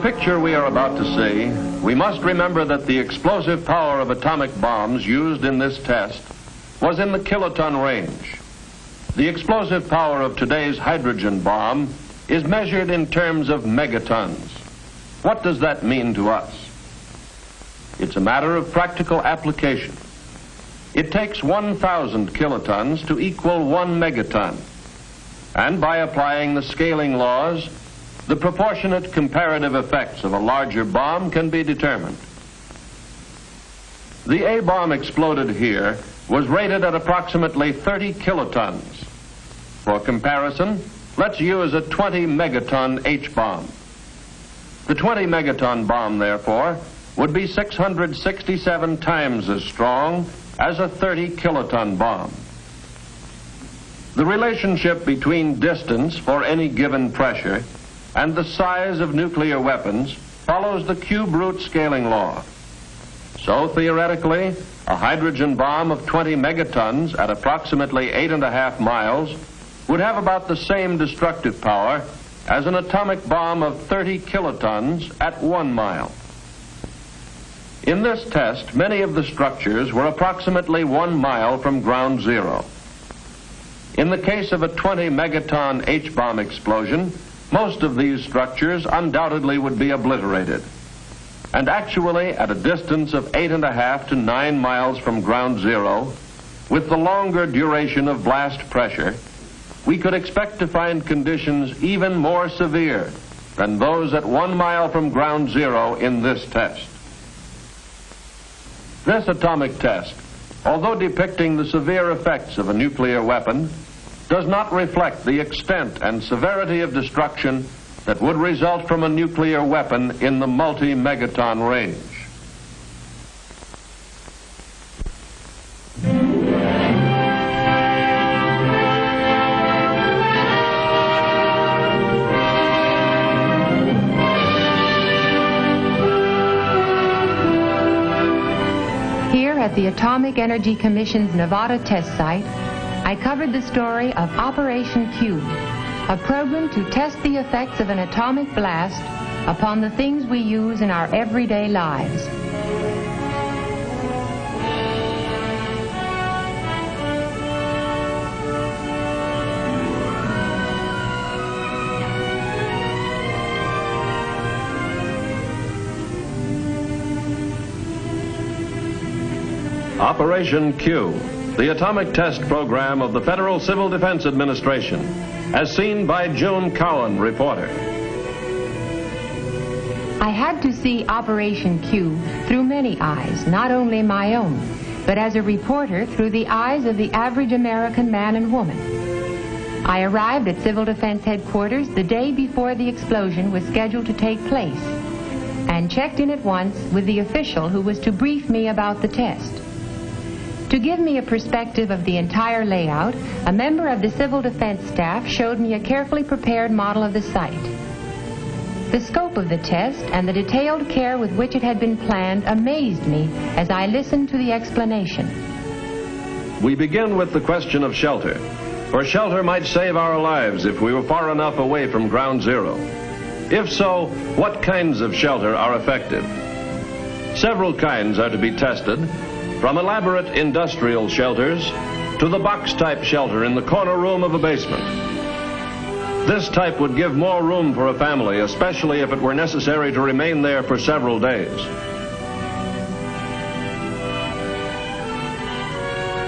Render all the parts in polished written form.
picture we are about to see, we must remember that the explosive power of atomic bombs used in this test was in the kiloton range. The explosive power of today's hydrogen bomb is measured in terms of megatons. What does that mean to us? It's a matter of practical application. It takes 1,000 kilotons to equal 1 megaton. And by applying the scaling laws, the proportionate comparative effects of a larger bomb can be determined. The A bomb exploded here was rated at approximately 30 kilotons. For comparison, let's use a 20 megaton H bomb. The 20 megaton bomb, therefore, would be 667 times as strong as a 30 kiloton bomb. The relationship between distance for any given pressure and the size of nuclear weapons follows the cube root scaling law. So theoretically, a hydrogen bomb of 20 megatons at approximately 8.5 miles would have about the same destructive power as an atomic bomb of 30 kilotons at 1 mile. In this test, many of the structures were approximately 1 mile from ground zero. In the case of a 20 megaton H-bomb explosion, most of these structures undoubtedly would be obliterated. And actually, at a distance of 8.5 to 9 miles from ground zero, with the longer duration of blast pressure, we could expect to find conditions even more severe than those at 1 mile from ground zero in this test. This atomic test, although depicting the severe effects of a nuclear weapon, does not reflect the extent and severity of destruction that would result from a nuclear weapon in the multi-megaton range. Here at the Atomic Energy Commission's Nevada test site, I covered the story of Operation Q, a program to test the effects of an atomic blast upon the things we use in our everyday lives. Operation Q, the atomic test program of the Federal Civil Defense Administration, as seen by June Cowan, reporter. I had to see Operation Q through many eyes, not only my own, but as a reporter through the eyes of the average American man and woman. I arrived at Civil Defense Headquarters the day before the explosion was scheduled to take place, and checked in at once with the official who was to brief me about the test. To give me a perspective of the entire layout, a member of the Civil Defense staff showed me a carefully prepared model of the site. The scope of the test and the detailed care with which it had been planned amazed me as I listened to the explanation. We begin with the question of shelter, for shelter might save our lives if we were far enough away from ground zero. If so, what kinds of shelter are effective? Several kinds are to be tested, from elaborate industrial shelters to the box-type shelter in the corner room of a basement. This type would give more room for a family, especially if it were necessary to remain there for several days.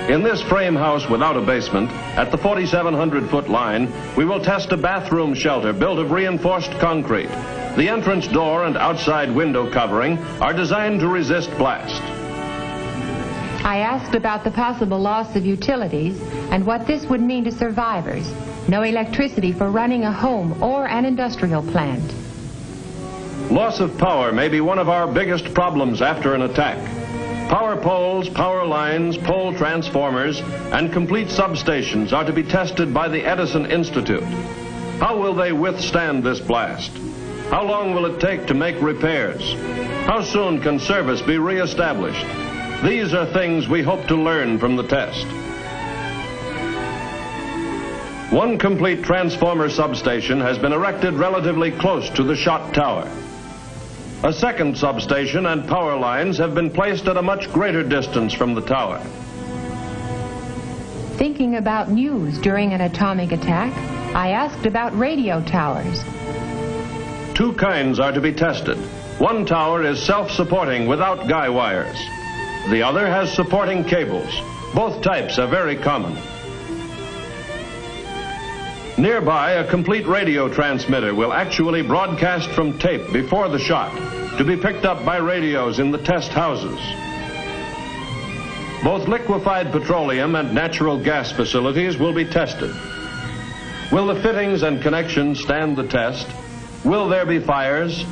In this frame house without a basement, at the 4,700-foot line, we will test a bathroom shelter built of reinforced concrete. The entrance door and outside window covering are designed to resist blast. I asked about the possible loss of utilities and what this would mean to survivors. No electricity for running a home or an industrial plant. Loss of power may be one of our biggest problems after an attack. Power poles, power lines, pole transformers, and complete substations are to be tested by the Edison Institute. How will they withstand this blast? How long will it take to make repairs? How soon can service be reestablished? These are things we hope to learn from the test. One complete transformer substation has been erected relatively close to the shot tower. A second substation and power lines have been placed at a much greater distance from the tower. Thinking about news during an atomic attack, I asked about radio towers. Two kinds are to be tested. One tower is self-supporting without guy wires. The other has supporting cables. Both types are very common. Nearby, a complete radio transmitter will actually broadcast from tape before the shot to be picked up by radios in the test houses. Both liquefied petroleum and natural gas facilities will be tested. Will the fittings and connections stand the test? Will there be fires?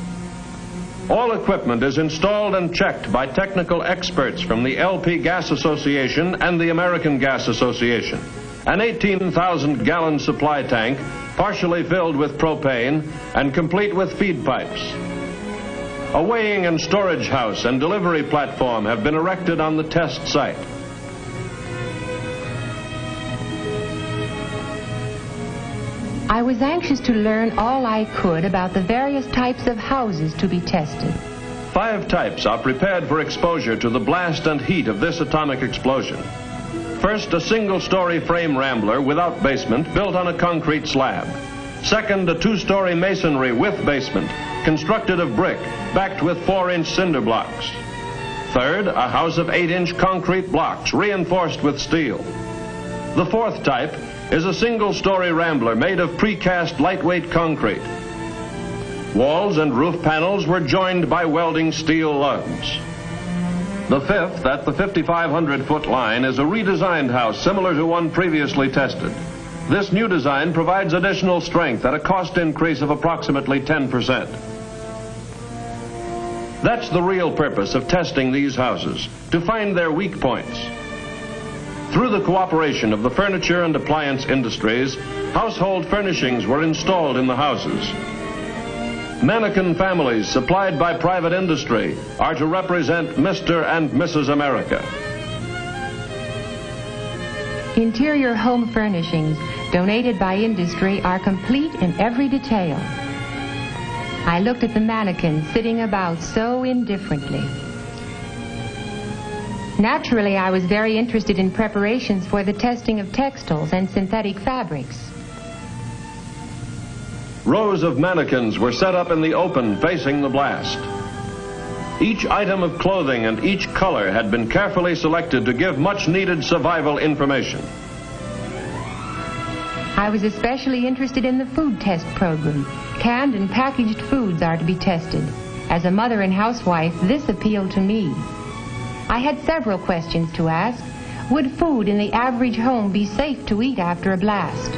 All equipment is installed and checked by technical experts from the LP Gas Association and the American Gas Association. An 18,000-gallon supply tank, partially filled with propane and complete with feed pipes. A weighing and storage house and delivery platform have been erected on the test site. I was anxious to learn all I could about the various types of houses to be tested. 5 types are prepared for exposure to the blast and heat of this atomic explosion. First, a single-story frame rambler without basement built on a concrete slab. Second, a 2-story masonry with basement constructed of brick backed with 4-inch cinder blocks. Third, a house of 8-inch concrete blocks reinforced with steel. The 4th type is a single-story rambler made of precast lightweight concrete. Walls and roof panels were joined by welding steel lugs. The 5th, at the 5,500-foot line, is a redesigned house similar to one previously tested. This new design provides additional strength at a cost increase of approximately 10%. That's the real purpose of testing these houses, to find their weak points. Through the cooperation of the furniture and appliance industries, household furnishings were installed in the houses. Mannequin families supplied by private industry are to represent Mr. and Mrs. America. Interior home furnishings donated by industry are complete in every detail. I looked at the mannequins sitting about so indifferently. Naturally, I was very interested in preparations for the testing of textiles and synthetic fabrics. Rows of mannequins were set up in the open facing the blast. Each item of clothing and each color had been carefully selected to give much needed survival information. I was especially interested in the food test program. Canned and packaged foods are to be tested. As a mother and housewife, this appealed to me. I had several questions to ask. Would food in the average home be safe to eat after a blast?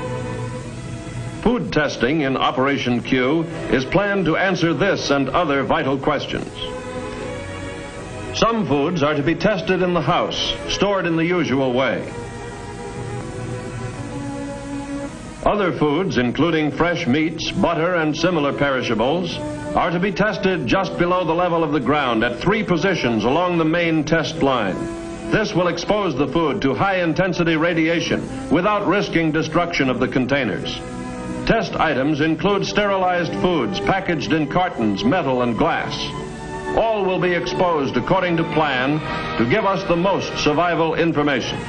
Food testing in Operation Q is planned to answer this and other vital questions. Some foods are to be tested in the house, stored in the usual way. Other foods, including fresh meats, butter, and similar perishables, are to be tested just below the level of the ground at 3 positions along the main test line. This will expose the food to high-intensity radiation without risking destruction of the containers. Test items include sterilized foods packaged in cartons, metal, and glass. All will be exposed according to plan to give us the most survival information.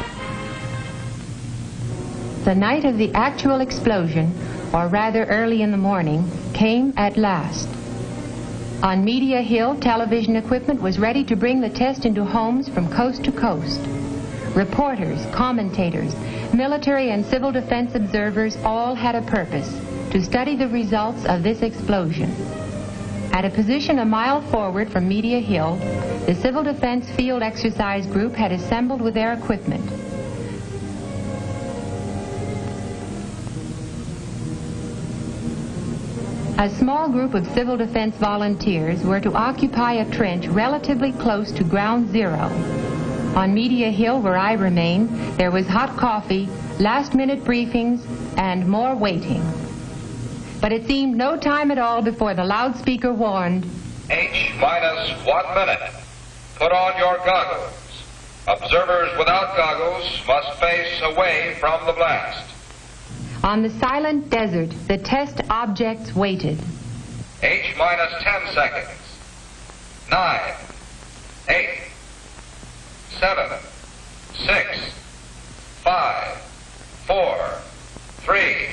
The night of the actual explosion, or rather early in the morning, came at last. On Media Hill, television equipment was ready to bring the test into homes from coast to coast. Reporters, commentators, military and civil defense observers all had a purpose: to study the results of this explosion. At a position a mile forward from Media Hill, the Civil Defense Field Exercise Group had assembled with their equipment. A small group of civil defense volunteers were to occupy a trench relatively close to ground zero. On Media Hill, where I remain, there was hot coffee, last-minute briefings, and more waiting. But it seemed no time at all before the loudspeaker warned, H-minus 1 minute. Put on your goggles. Observers without goggles must face away from the blast. On the silent desert, the test objects waited. H-minus 10 seconds. 9, 8, 7, 6, 5, 4, 3,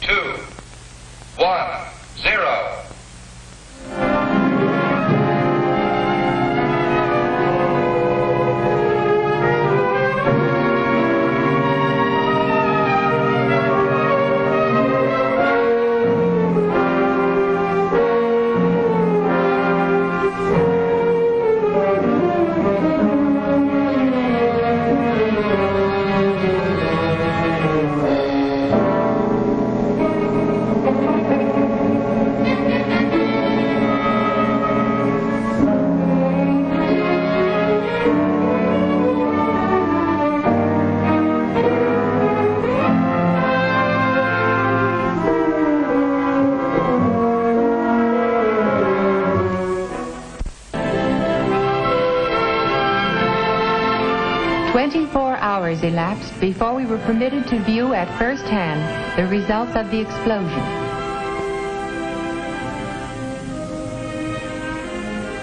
2, 1, 0. 24 hours elapsed before we were permitted to view at first hand the results of the explosion.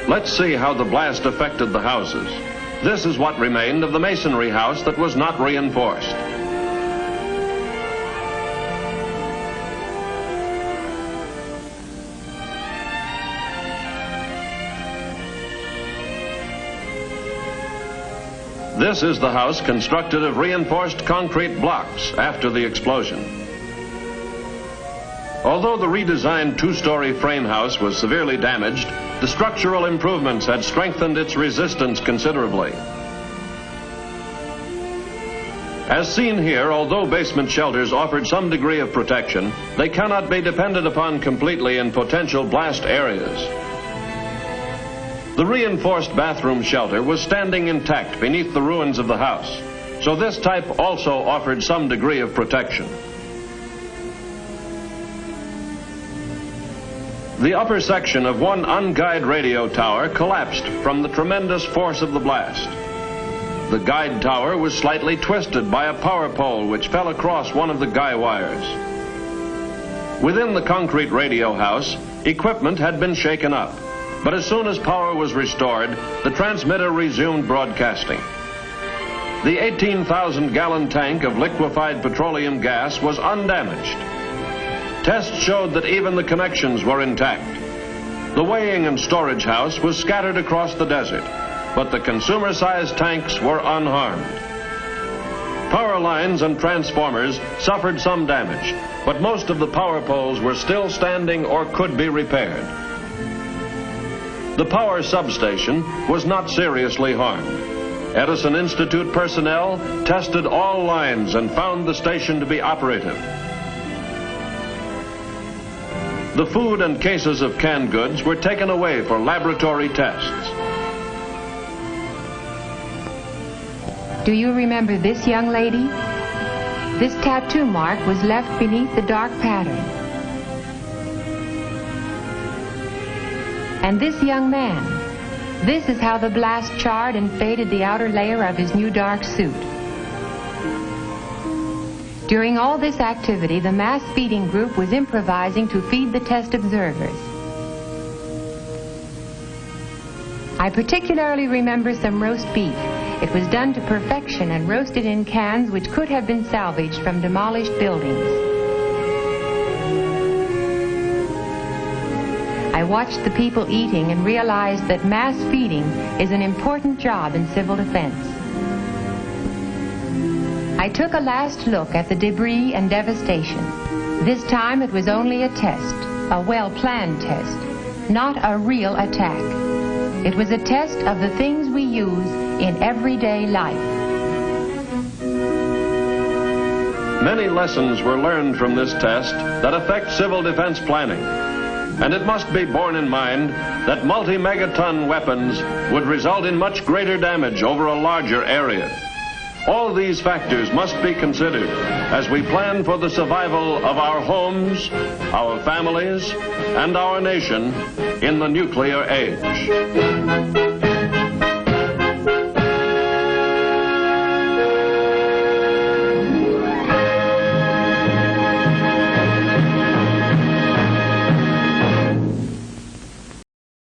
Let's see how the blast affected the houses. This is what remained of the masonry house that was not reinforced. This is the house constructed of reinforced concrete blocks after the explosion. Although the redesigned two-story frame house was severely damaged, the structural improvements had strengthened its resistance considerably. As seen here, although basement shelters offered some degree of protection, they cannot be depended upon completely in potential blast areas. The reinforced bathroom shelter was standing intact beneath the ruins of the house, so this type also offered some degree of protection. The upper section of one unguided radio tower collapsed from the tremendous force of the blast. The guide tower was slightly twisted by a power pole which fell across one of the guy wires. Within the concrete radio house, equipment had been shaken up. But as soon as power was restored, the transmitter resumed broadcasting. The 18,000-gallon tank of liquefied petroleum gas was undamaged. Tests showed that even the connections were intact. The weighing and storage house was scattered across the desert, but the consumer-sized tanks were unharmed. Power lines and transformers suffered some damage, but most of the power poles were still standing or could be repaired. The power substation was not seriously harmed. Edison Institute personnel tested all lines and found the station to be operative. The food and cases of canned goods were taken away for laboratory tests. Do you remember this young lady? This tattoo mark was left beneath the dark pattern. And this young man, this is how the blast charred and faded the outer layer of his new dark suit. During all this activity, the mass feeding group was improvising to feed the test observers. I particularly remember some roast beef. It was done to perfection and roasted in cans which could have been salvaged from demolished buildings. I watched the people eating and realized that mass feeding is an important job in civil defense. I took a last look at the debris and devastation. This time it was only a test, a well-planned test, not a real attack. It was a test of the things we use in everyday life. Many lessons were learned from this test that affect civil defense planning. And it must be borne in mind that multi-megaton weapons would result in much greater damage over a larger area. All these factors must be considered as we plan for the survival of our homes, our families, and our nation in the nuclear age.